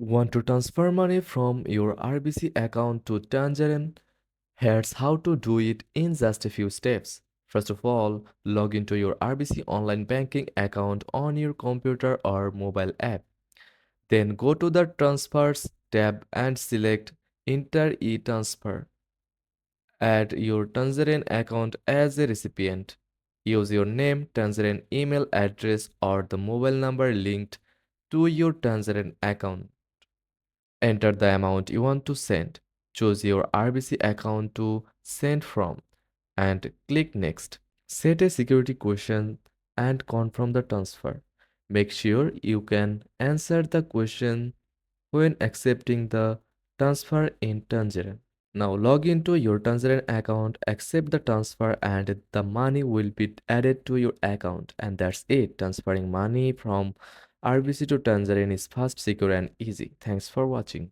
Want to transfer money from your RBC account to Tangerine? Here's how to do it in just a few steps. First of all, log into your RBC online banking account on your computer or mobile app. Then go to the Transfers tab and select Enter e-transfer. Add your Tangerine account as a recipient. Use your name, Tangerine email address, or the mobile number linked to your Tangerine account. Enter the amount you want to send. Choose your RBC account to send from and click Next. Set a security question and confirm the transfer. Make sure you can answer the question when accepting the transfer in Tangerine. Now log into your Tangerine account, accept the transfer, and the money will be added to your account. And that's it. Transferring money from RBC to Tangerine is fast, secure, and easy. Thanks for watching.